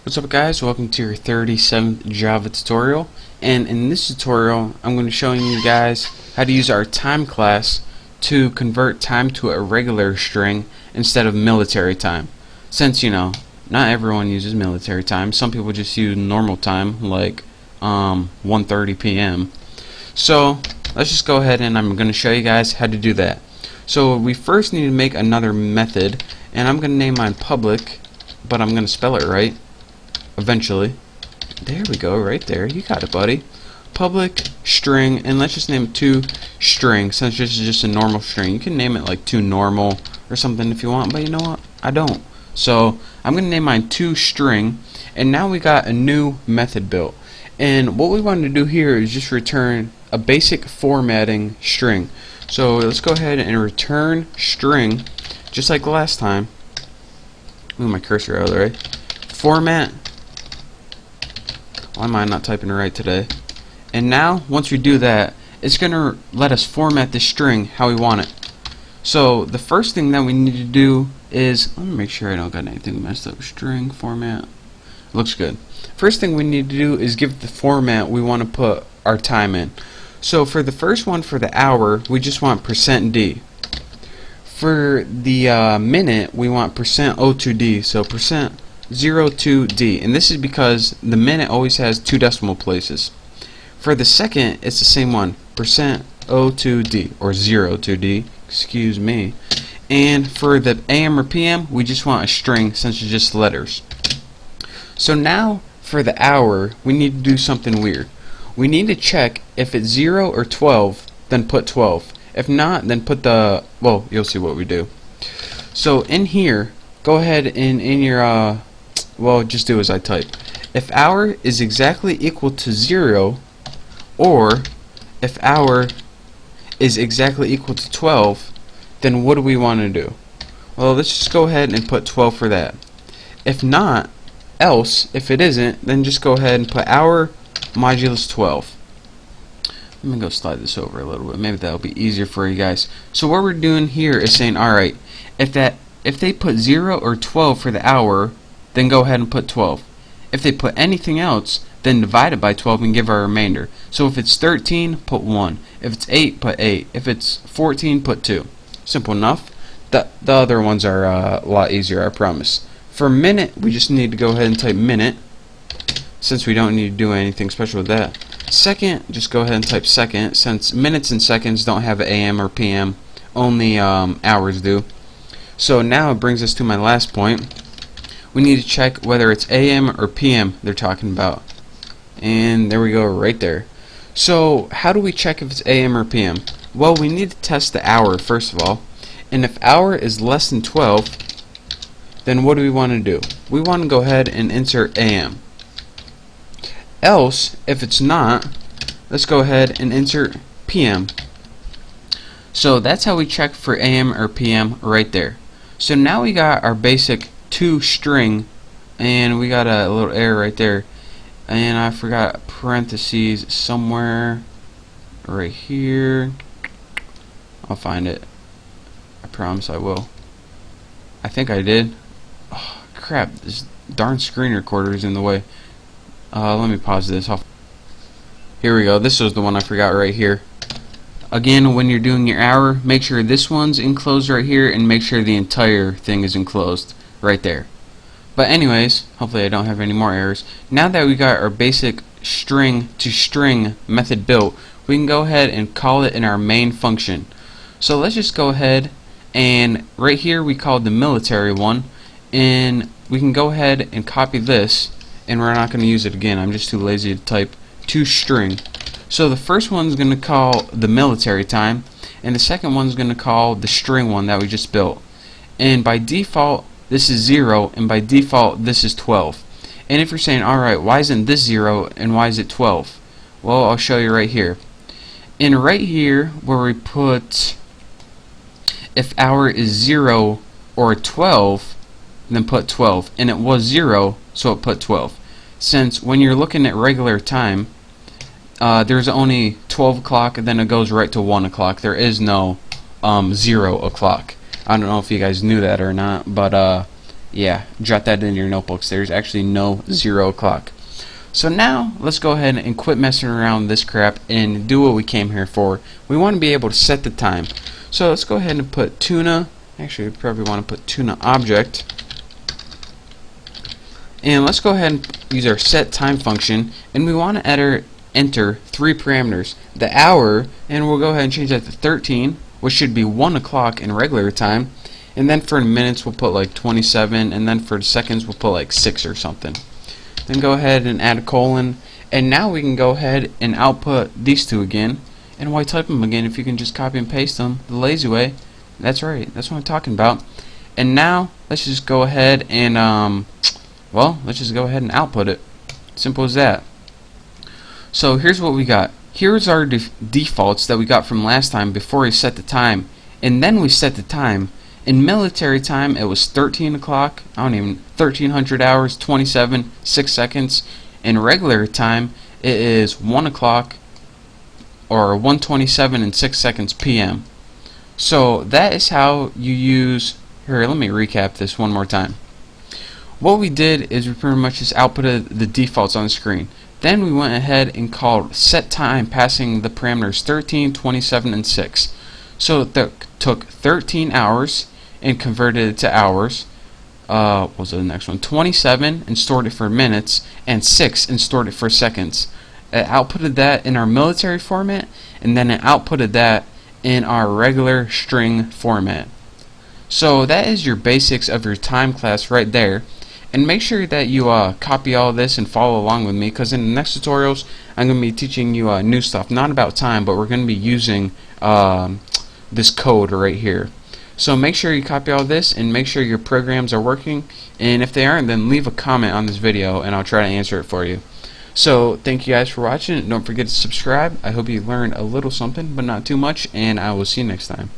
What's up guys, welcome to your 37th Java tutorial, and in this tutorial I'm going to be showing you guys how to use our time class to convert time to a regular string instead of military time. Since not everyone uses military time, some people just use normal time like 1:30 p.m. So let's just go ahead and I'm going to show you guys how to do that. So we first need to make another method, and I'm going to name mine public, but I'm going to spell it right eventually. There we go, right there. You got it, buddy. Public string, and let's just name it toString, since this is just a normal string. You can name it like toNormal or something if you want, but you know what? I don't. So I'm gonna name mine toString, and now we got a new method built. And what we want to do here is just return a basic formatting string. So let's go ahead and return string, just like last time. Move my cursor out of the way. Format. Why am I not typing right today? And now, once we do that, it's going to let us format the string how we want it. So, the first thing that we need to do is, let me make sure I don't got anything messed up. String format. Looks good. First thing we need to do is give the format we want to put our time in. So, for the first one, for the hour, we just want %d. For the minute, we want %02d. So, %02d, and this is because the minute always has 2 decimal places. For the second, it's the same one, %02d, or 02d, excuse me. And for the AM or PM, we just want a string since it's just letters. So now, for the hour, we need to do something weird. We need to check if it's 0 or 12, then put 12. If not, then put the, well, you'll see what we do. So in here, go ahead and in your well, just do as I type. If hour is exactly equal to 0, or if hour is exactly equal to 12, then what do we want to do? Well, let's just go ahead and put 12 for that. If not, else, if it isn't, then just go ahead and put hour modulus 12. Let me go slide this over a little bit. Maybe that'll be easier for you guys. So what we're doing here is saying, alright, if they put 0 or 12 for the hour, then go ahead and put 12. If they put anything else, then divide it by 12 and give our remainder. So if it's 13, put 1. If it's 8, put 8. If it's 14, put 2. Simple enough. The other ones are a lot easier, I promise. For minute, we just need to go ahead and type minute, since we don't need to do anything special with that. Second, just go ahead and type second, since minutes and seconds don't have AM or PM, only hours do. So now it brings us to my last point. We need to check whether it's AM or PM they're talking about. And there we go, right there. So how do we check if it's AM or PM? Well, we need to test the hour first of all. And if hour is less than 12, then what do we want to do? We want to go ahead and insert AM. Else, if it's not, let's go ahead and insert PM. So that's how we check for AM or PM right there. So now we got our basic toString, and we got a little error right there, and I forgot parentheses somewhere right here. I'll find it, I promise I will. I think I did. Oh crap, this darn screen recorder is in the way. Let me pause this off. Here we go, this was the one I forgot right here. Again, when you're doing your hour, make sure this one's enclosed right here, and make sure the entire thing is enclosed right there. But anyways, hopefully I don't have any more errors. Now that we got our basic string to string method built, we can go ahead and call it in our main function. So let's just go ahead, and right here we called the military one, and we can go ahead and copy this, and we're not going to use it again. I'm just too lazy to type toString. So the first one's going to call the military time, and the second one's going to call the string one that we just built. And by default, this is 0, and by default, this is 12. And if you're saying, alright, why isn't this 0, and why is it 12? Well, I'll show you right here. And right here, where we put, if hour is 0 or 12, then put 12. And it was 0, so it put 12. Since when you're looking at regular time, there's only 12 o'clock, and then it goes right to 1 o'clock. There is no 0 o'clock. I don't know if you guys knew that or not, but Yeah, jot that in your notebooks. There's actually no 0 o'clock. So now let's go ahead and quit messing around with this crap and do what we came here for. We want to be able to set the time. So let's go ahead and put tuna. Actually, we probably want to put tuna object. And let's go ahead and use our set time function, and we want to enter 3 parameters. The hour, and we'll go ahead and change that to 13, which should be 1 o'clock in regular time. And then for minutes we'll put like 27, and then for seconds we'll put like 6 or something. Then go ahead and add a colon, and now we can go ahead and output these two again. And why type them again if you can just copy and paste them the lazy way? That's right, that's what I'm talking about. And now let's just go ahead and let's just go ahead and output it. Simple as that. So here's what we got. Here's our defaults that we got from last time before we set the time, and then we set the time. In military time, it was 13 o'clock, 1300 hours, 27, 6 seconds. In regular time, it is 1 o'clock, or 1:27 and 6 seconds p.m. So that is how you use, here, let me recap this one more time. What we did is we pretty much just outputted the defaults on the screen. Then we went ahead and called set time, passing the parameters 13, 27, and 6. So it took 13 hours and converted it to hours. What was the next one? 27 and stored it for minutes, and 6 and stored it for seconds. It outputted that in our military format, and then it outputted that in our regular string format. So that is your basics of your time class right there. And make sure that you copy all this and follow along with me, because in the next tutorials I'm going to be teaching you new stuff, not about time, but we're going to be using this code right here. So make sure you copy all this and make sure your programs are working, and if they aren't, then leave a comment on this video and I'll try to answer it for you. So thank you guys for watching. Don't forget to subscribe. I hope you learned a little something, but not too much, and I will see you next time.